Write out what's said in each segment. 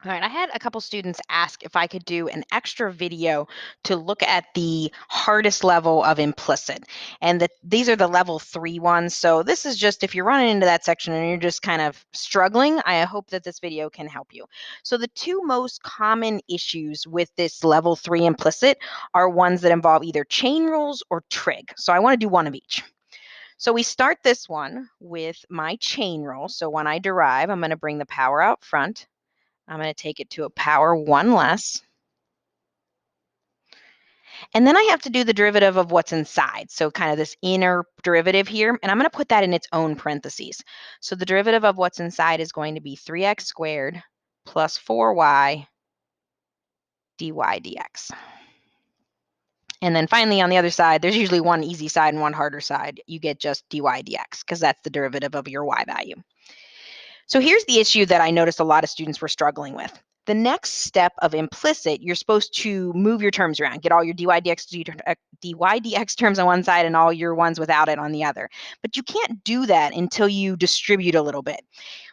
All right, I had a couple students ask if I could do an extra video to look at the hardest level of implicit. And these are the level 3 ones. So this is just if you're running into that section and you're just kind of struggling, I hope that this video can help you. So the two most common issues with this level 3 implicit are ones that involve either chain rules or trig. So I want to do one of each. So we start this one with my chain rule. So when I derive, I'm going to bring the power out front. I'm going to take it to a power 1 less. And then I have to do the derivative of what's inside. So kind of this inner derivative here. And I'm going to put that in its own parentheses. So the derivative of what's inside is going to be 3x squared plus 4y dy dx. And then finally on the other side, there's usually one easy side and one harder side. You get just dy dx because that's the derivative of your y value. So here's the issue that I noticed a lot of students were struggling with. The next step of implicit, you're supposed to move your terms around, get all your dy dx terms on one side and all your ones without it on the other. But you can't do that until you distribute a little bit.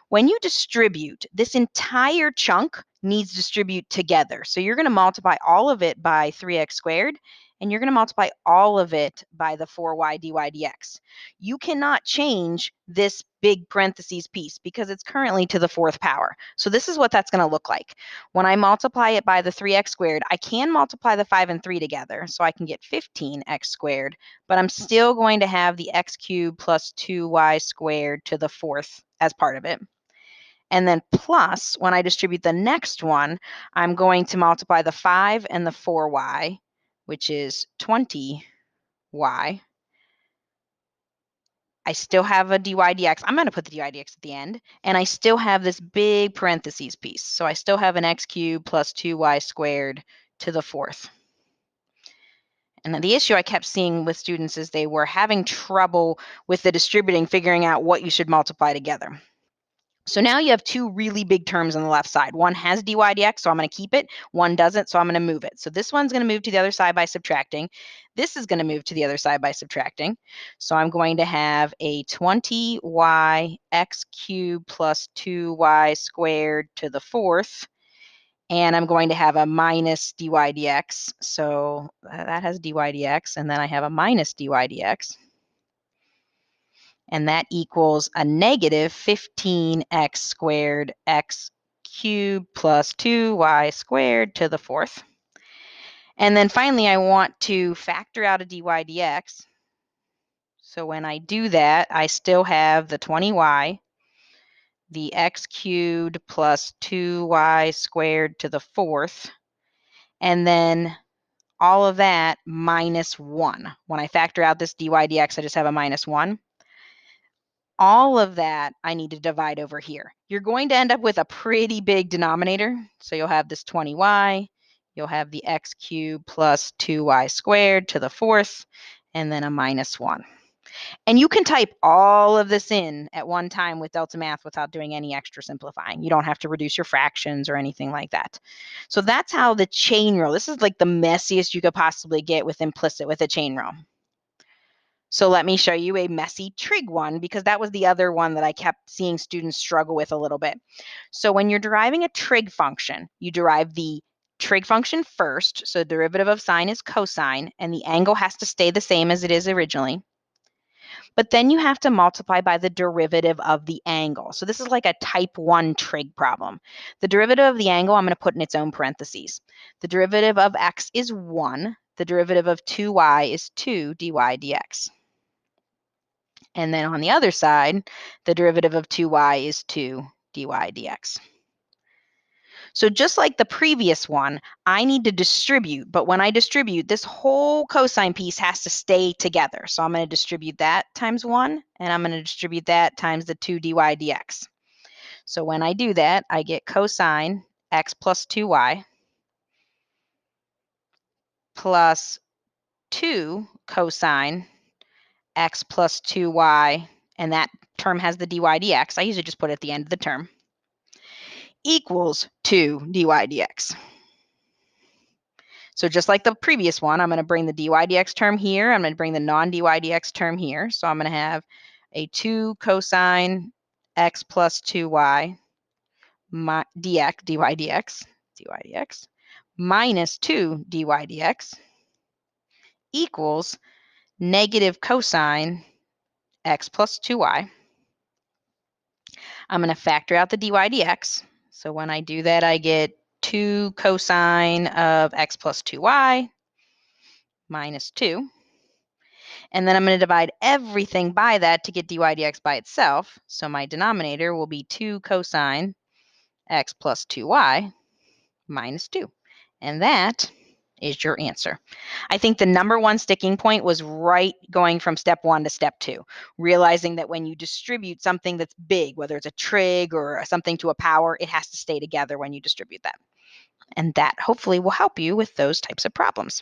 When you distribute, this entire chunk needs to distribute together. So you're going to multiply all of it by 3x squared, and you're going to multiply all of it by the 4y dy dx. You cannot change this big parentheses piece because it's currently to the 4th power. So this is what that's going to look like. When I multiply it by the 3x squared, I can multiply the 5 and 3 together, so I can get 15x squared, but I'm still going to have the x cubed plus 2y squared to the 4th as part of it. And then plus, when I distribute the next one, I'm going to multiply the 5 and the 4y, which is 20y. I still have a dy dx. I'm going to put the dy dx at the end. And I still have this big parentheses piece. So I still have an x cubed plus 2y squared to the 4th. And the issue I kept seeing with students is they were having trouble with the distributing, figuring out what you should multiply together. So now you have two really big terms on the left side. One has dy dx, so I'm going to keep it. One doesn't, so I'm going to move it. So this one's going to move to the other side by subtracting. This is going to move to the other side by subtracting. So I'm going to have a 20y x cubed plus 2y squared to the 4th. And I'm going to have a minus dy dx. So that has dy dx, and then I have a minus dy dx. And that equals a negative 15x squared x cubed plus 2y squared to the 4th. And then finally, I want to factor out a dy dx. So when I do that, I still have the 20y, the x cubed plus 2y squared to the 4th, and then all of that minus 1. When I factor out this dy dx, I just have a minus 1. All of that I need to divide over here. You're going to end up with a pretty big denominator. So you'll have this 20y, you'll have the x cubed plus 2y squared to the 4th, and then a minus 1. And you can type all of this in at one time with Delta Math without doing any extra simplifying. You don't have to reduce your fractions or anything like that. So that's how the chain rule, this is like the messiest you could possibly get with implicit with a chain rule. So let me show you a messy trig one, because that was the other one that I kept seeing students struggle with a little bit. So when you're deriving a trig function, you derive the trig function first. So derivative of sine is cosine, and the angle has to stay the same as it is originally. But then you have to multiply by the derivative of the angle. So this is like a type 1 trig problem. The derivative of the angle I'm going to put in its own parentheses. The derivative of x is 1. The derivative of 2y is 2 dy dx. And then on the other side, the derivative of 2y is 2 dy dx. So just like the previous one, I need to distribute, but when I distribute, this whole cosine piece has to stay together. So I'm going to distribute that times 1, and I'm going to distribute that times the 2 dy dx. So when I do that, I get cosine x plus 2y plus 2 cosine x plus 2y, and that term has the dy dx. I usually just put it at the end of the term, equals 2 dy dx. So just like the previous one, I'm going to bring the dy dx term here. I'm going to bring the non-dy dx term here. So I'm going to have a 2 cosine x plus 2y dx, dy dx, dy dx, minus 2 dy dx equals negative cosine x plus 2y. I'm going to factor out the dy dx. So when I do that, I get 2 cosine of x plus 2y minus 2. And then I'm going to divide everything by that to get dy dx by itself. So my denominator will be 2 cosine x plus 2y minus 2. And that is your answer. I think the number one sticking point was right going from step 1 to step 2, realizing that when you distribute something that's big, whether it's a trig or something to a power, it has to stay together when you distribute that. And that hopefully will help you with those types of problems.